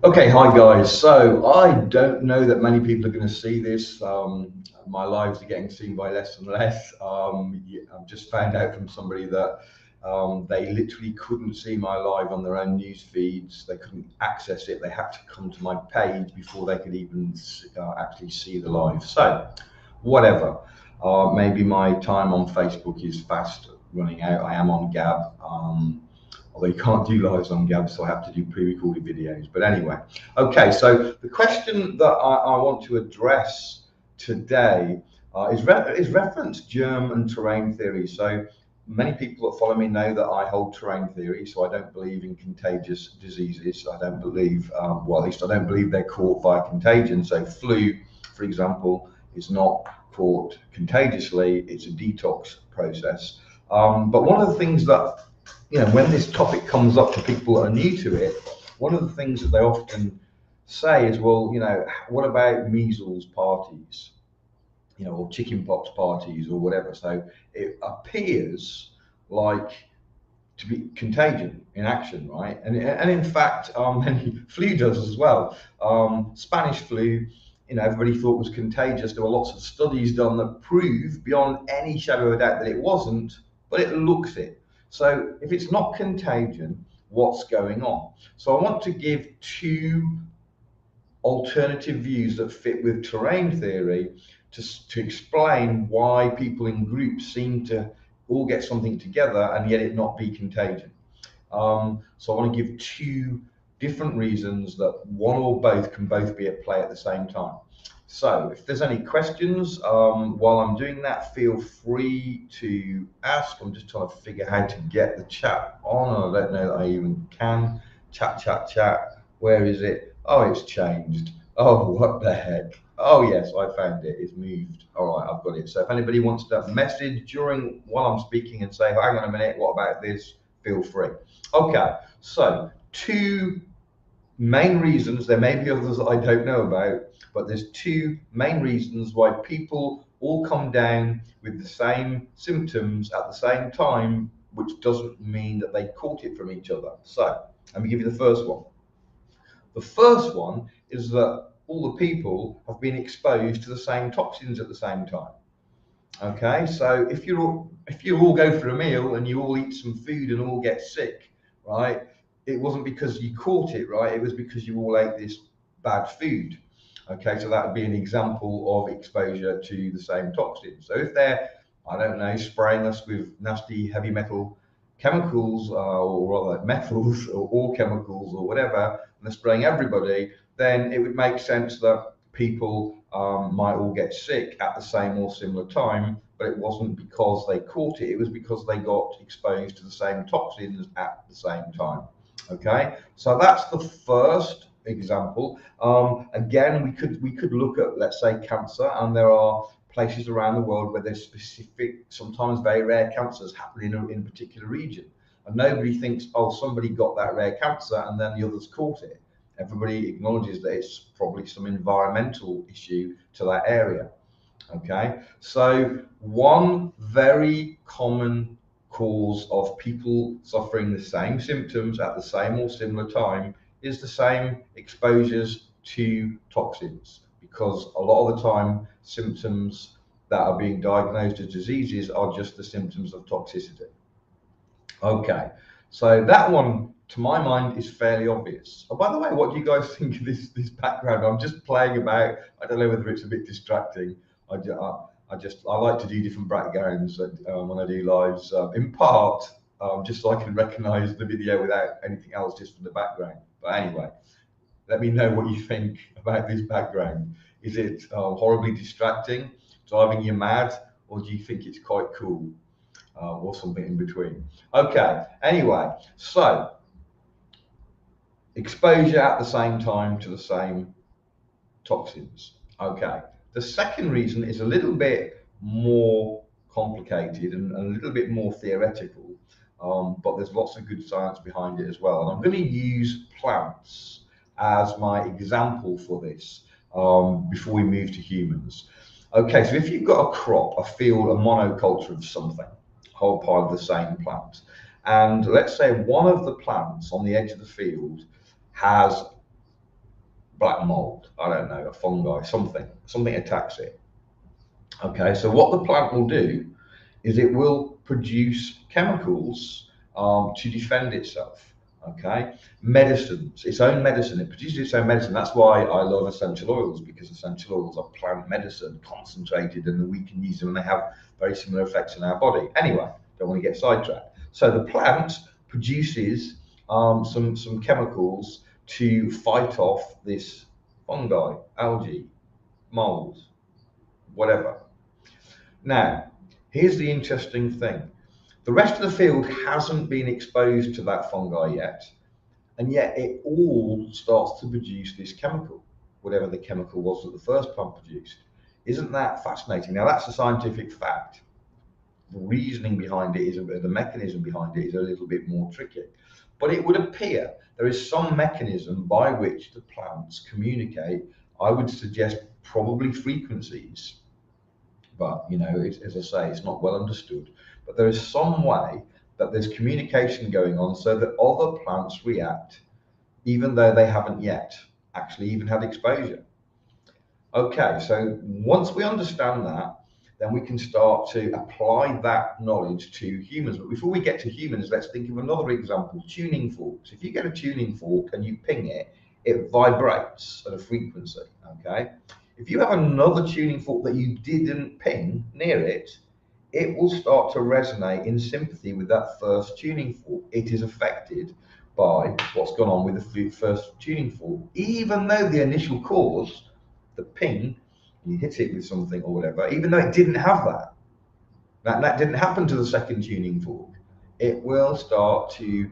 Okay, hi guys. So I don't know that many people are going to see this. My lives are getting seen by less and less. I've just found out from somebody that they literally couldn't see my live on their own news feeds. They couldn't access it. They had to come to my page before they could even actually see the live. So whatever. Maybe my time on Facebook is fast running out. I am on Gab. Although you can't do lives on Gab, so I have to do pre-recorded videos. But anyway, okay, so the question that I want to address today is reference germ and terrain theory. So many people that follow me know that I hold terrain theory, so I don't believe in contagious diseases. I don't believe, well, at least I don't believe they're caught via contagion. So flu, for example, is not caught contagiously, it's a detox process. But one of the things that when this topic comes up for people that are new to it, one of the things that they often say is, well, what about measles parties, or chickenpox parties or whatever? So it appears like to be contagion in action, right? And in fact, flu does as well. Spanish flu, everybody thought was contagious. There were lots of studies done that prove beyond any shadow of a doubt that it wasn't, but it looks it. So if it's not contagion, what's going on? So I want to give two alternative views that fit with terrain theory to explain why people in groups seem to all get something together and yet it not be contagion. So I want to give two different reasons that one or both can both be at play at the same time. So if there's any questions while I'm doing that, feel free to ask. I'm just trying to figure how to get the chat on. I don't know that I even can. Chat. Where is it? Oh, it's changed. Oh, what the heck? Oh, yes, I found it. It's moved. All right, I've got it. So if anybody wants to message during while I'm speaking and say, hang on a minute, what about this? Feel free. Okay, so two main reasons. There may be others that I don't know about, but there's two main reasons why people all come down with the same symptoms at the same time, which doesn't mean that they caught it from each other. So let me give you the first one. The first one is that all the people have been exposed to the same toxins at the same time. Okay, so if you all go for a meal and you all eat some food and all get sick, right? It wasn't because you caught it, right? It was because you all ate this bad food. Okay, so that would be an example of exposure to the same toxin. So if they're, I don't know, spraying us with nasty heavy metal chemicals, or rather metals or all chemicals or whatever, and they're spraying everybody, then it would make sense that people might all get sick at the same or similar time, but it wasn't because they caught it, it was because they got exposed to the same toxins at the same time. Okay, so that's the first example. Again, we could look at, let's say, cancer, and there are places around the world where there's specific, sometimes very rare cancers happening in a particular region, and nobody thinks, oh, somebody got that rare cancer and then the others caught it. Everybody acknowledges that it's probably some environmental issue to that area. Okay, so one very common cause of people suffering the same symptoms at the same or similar time is the same exposures to toxins, because a lot of the time symptoms that are being diagnosed as diseases are just the symptoms of toxicity. Okay, so that one, to my mind, is fairly obvious. Oh, by the way, what do you guys think of this background? I'm just playing about. I don't know whether it's a bit distracting. I like to do different backgrounds when I do lives, in part just so I can recognise the video without anything else, just from the background. But anyway, let me know what you think about this background. Is it horribly distracting, driving you mad, or do you think it's quite cool? Or something in between. Okay, anyway, so exposure at the same time to the same toxins. Okay, the second reason is a little bit more complicated and a little bit more theoretical, but there's lots of good science behind it as well. And I'm going to use plants as my example for this before we move to humans. Okay, so if you've got a crop, a field, a monoculture of something, whole pile of the same plant, and let's say one of the plants on the edge of the field has black mold, I don't know, a fungi, something attacks it. Okay, so what the plant will do is it will produce chemicals to defend itself. Okay, medicines, its own medicine. It produces its own medicine. That's why I love essential oils, because essential oils are plant medicine, concentrated, and we can use them, and they have very similar effects in our body. Anyway, don't want to get sidetracked. So the plant produces some chemicals to fight off this fungi, algae, mold, whatever. Now, here's the interesting thing. The rest of the field hasn't been exposed to that fungi yet, and yet it all starts to produce this chemical, whatever the chemical was that the first plant produced. Isn't that fascinating? Now, that's a scientific fact. The reasoning behind it is, the mechanism behind it is a little bit more tricky. But it would appear there is some mechanism by which the plants communicate. I would suggest probably frequencies, but as I say, it's not well understood. But there is some way that there's communication going on so that other plants react, even though they haven't yet actually even had exposure. Okay, so once we understand that, then we can start to apply that knowledge to humans. But before we get to humans, let's think of another example: tuning forks. If you get a tuning fork and you ping it, it vibrates at a frequency. Okay, if you have another tuning fork that you didn't ping near it, it will start to resonate in sympathy with that first tuning fork. It is affected by what's gone on with the first tuning fork, even though the initial cause, the ping, you hit it with something or whatever, even though it didn't have that didn't happen to the second tuning fork, it will start to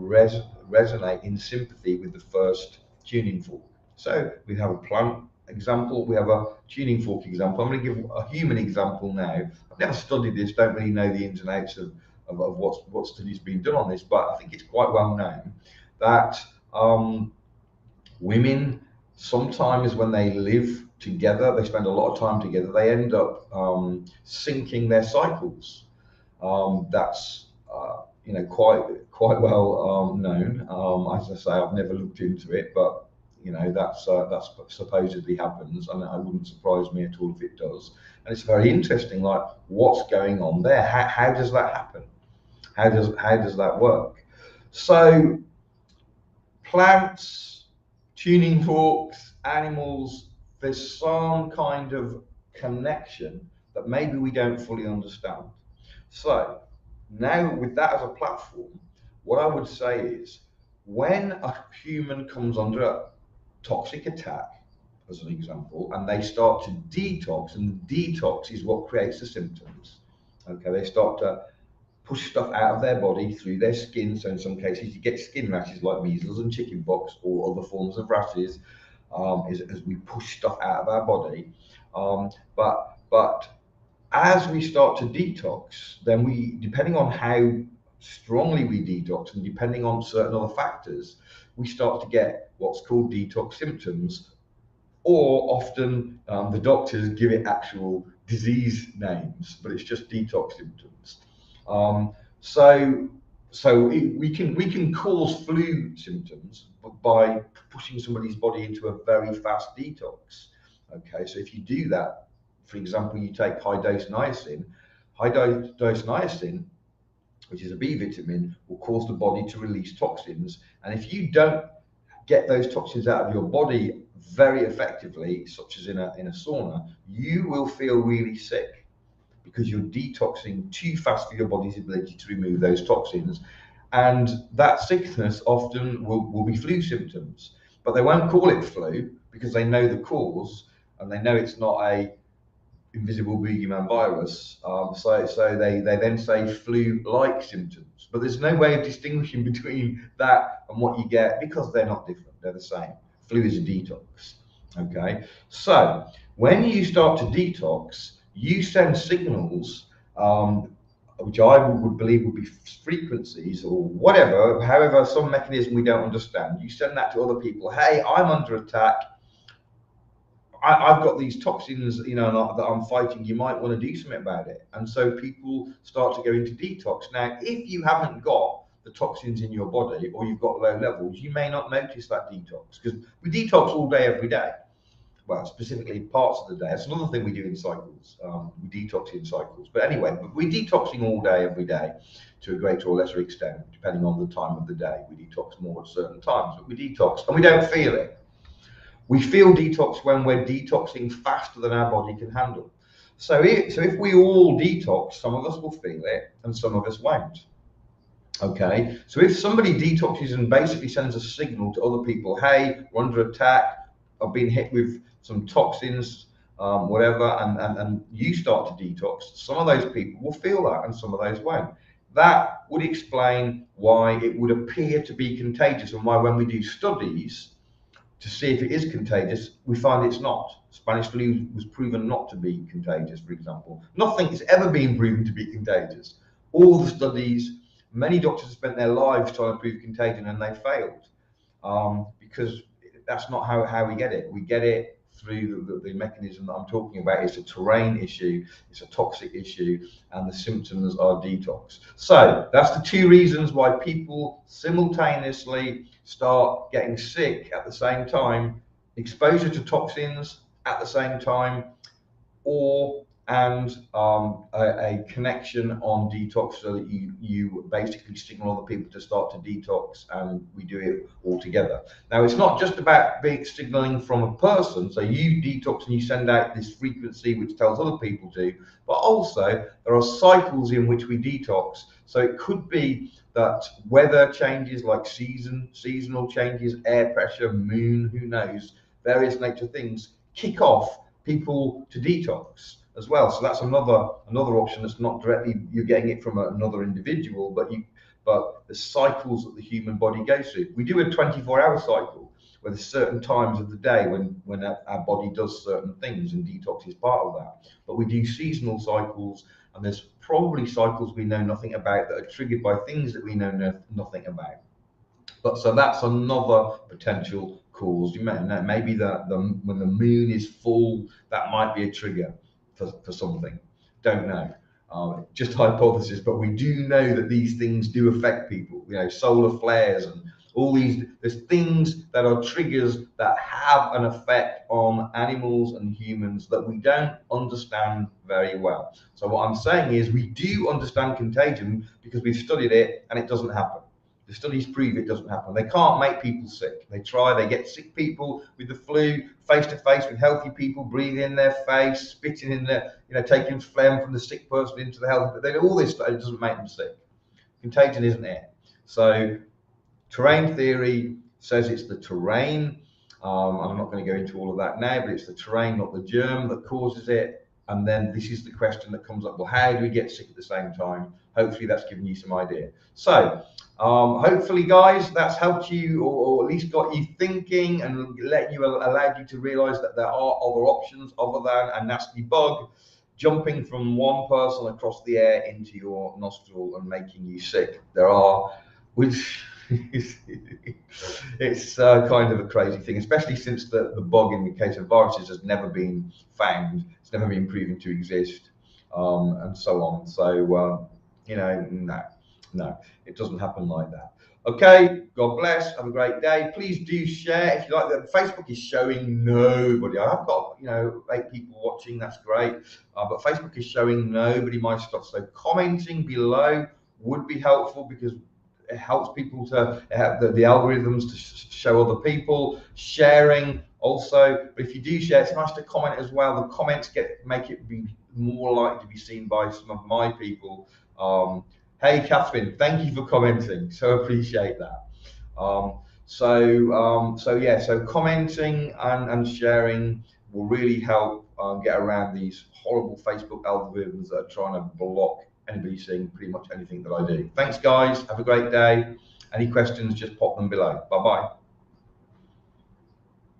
resonate in sympathy with the first tuning fork. So we have a plant example, we have a tuning fork example. I'm going to give a human example now. I've never studied this, don't really know the ins and outs of what studies been done on this, but I think it's quite well known that women, sometimes when they live together, they spend a lot of time together, they end up syncing their cycles. That's quite well known. As I say, I've never looked into it, but that's supposedly happens, and it wouldn't surprise me at all if it does. And it's very interesting, like what's going on there. How does that happen? How does that work? So plants, tuning forks, animals, there's some kind of connection that maybe we don't fully understand. So now, with that as a platform, what I would say is when a human comes under a toxic attack, as an example, and they start to detox, and detox is what creates the symptoms. Okay, they start to push stuff out of their body through their skin. So in some cases, you get skin rashes like measles and chickenpox or other forms of rashes, as we push stuff out of our body. But as we start to detox, then we, depending on how strongly we detox and depending on certain other factors, we start to get what's called detox symptoms, or often the doctors give it actual disease names, but it's just detox symptoms. Um, so we can cause flu symptoms by pushing somebody's body into a very fast detox. Okay, so if you do that, for example, you take high dose niacin, which is a B vitamin, will cause the body to release toxins. And if you don't get those toxins out of your body very effectively, such as in a sauna, you will feel really sick because you're detoxing too fast for your body's ability to remove those toxins. And that sickness often will be flu symptoms, but they won't call it flu because they know the cause and they know it's not a invisible boogeyman virus. So they then say flu-like symptoms, but there's no way of distinguishing between that and what you get because they're not different, they're the same. Flu is a detox. Okay, so when you start to detox, you send signals, which I would believe would be frequencies or whatever, however, some mechanism we don't understand. You send that to other people. Hey, I'm under attack. I've got these toxins, that I'm fighting. You might want to do something about it. And so people start to go into detox. Now, if you haven't got the the toxins in your body, or you've got low levels, you may not notice that detox, because we detox all day, every day. Well, specifically parts of the day. That's another thing we do in cycles. We detox in cycles. But anyway, we're detoxing all day, every day, to a greater or lesser extent, depending on the time of the day. We detox more at certain times, but we detox and we don't feel it. We feel detox when we're detoxing faster than our body can handle. So if we all detox, some of us will feel it and some of us won't. Okay, so if somebody detoxes and basically sends a signal to other people, hey, we're under attack, I've been hit with some toxins, whatever, and you start to detox, some of those people will feel that and some of those won't. That would explain why it would appear to be contagious, and why when we do studies to see if it is contagious, we find it's not. Spanish flu was proven not to be contagious, for example. Nothing has ever been proven to be contagious. All the studies, many doctors have spent their lives trying to prove contagion and they failed, because that's not how we get it. We get it through the mechanism that I'm talking about. It's a terrain issue, it's a toxic issue, and the symptoms are detox. So that's the two reasons why people simultaneously start getting sick at the same time: exposure to toxins at the same time, and a connection on detox, so that you basically signal other people to start to detox, and we do it all together. Now, it's not just about being signaling from a person, so you detox and you send out this frequency which tells other people to, but also there are cycles in which we detox. So it could be that weather changes, like seasonal changes, air pressure, moon, who knows, various nature things kick off people to detox as well. So that's another option. That's not directly you're getting it from another individual, but the cycles that the human body goes through. We do a 24-hour cycle where there's certain times of the day when our body does certain things, and detox is part of that. But we do seasonal cycles, and there's probably cycles we know nothing about that are triggered by things that we know nothing about. But so that's another potential cause. You may maybe when the moon is full, that might be a trigger for something. Don't know. Just hypothesis, but we do know that these things do affect people. You know, solar flares and all these. There's things that are triggers that have an effect on animals and humans that we don't understand very well. So what I'm saying is, we do understand contagion because we've studied it, and it doesn't happen. The studies prove it doesn't happen. They can't make people sick. They try, they get sick people with the flu face to face with healthy people, breathing in their face, spitting in their, taking phlegm from the sick person into the healthy. But they do all this stuff, it doesn't make them sick. Contagion isn't it. So terrain theory says it's the terrain. I'm not going to go into all of that now, but it's the terrain, not the germ, that causes it. And then this is the question that comes up: well, how do we get sick at the same time? Hopefully that's given you some idea. So hopefully, guys, that's helped you, or at least got you thinking, and allowed you to realize that there are other options other than a nasty bug jumping from one person across the air into your nostril and making you sick. There are, which it's kind of a crazy thing, especially since the bug, in the case of viruses, has never been found. It's never been proven to exist, and so on. So, no, it doesn't happen like that. Okay, God bless. Have a great day. Please do share if you like that. Facebook is showing nobody. I've got 8 people watching. That's great, but Facebook is showing nobody my stuff. So commenting below would be helpful, because it helps people to have the algorithms to show other people. Sharing also, but if you do share, it's nice to comment as well. The comments make it be more likely to be seen by some of my people. Hey Catherine, thank you for commenting, so appreciate that. So commenting and sharing will really help get around these horrible Facebook algorithms that are trying to block anybody seeing pretty much anything that I do. Thanks guys, have a great day. Any questions, just pop them below. Bye bye.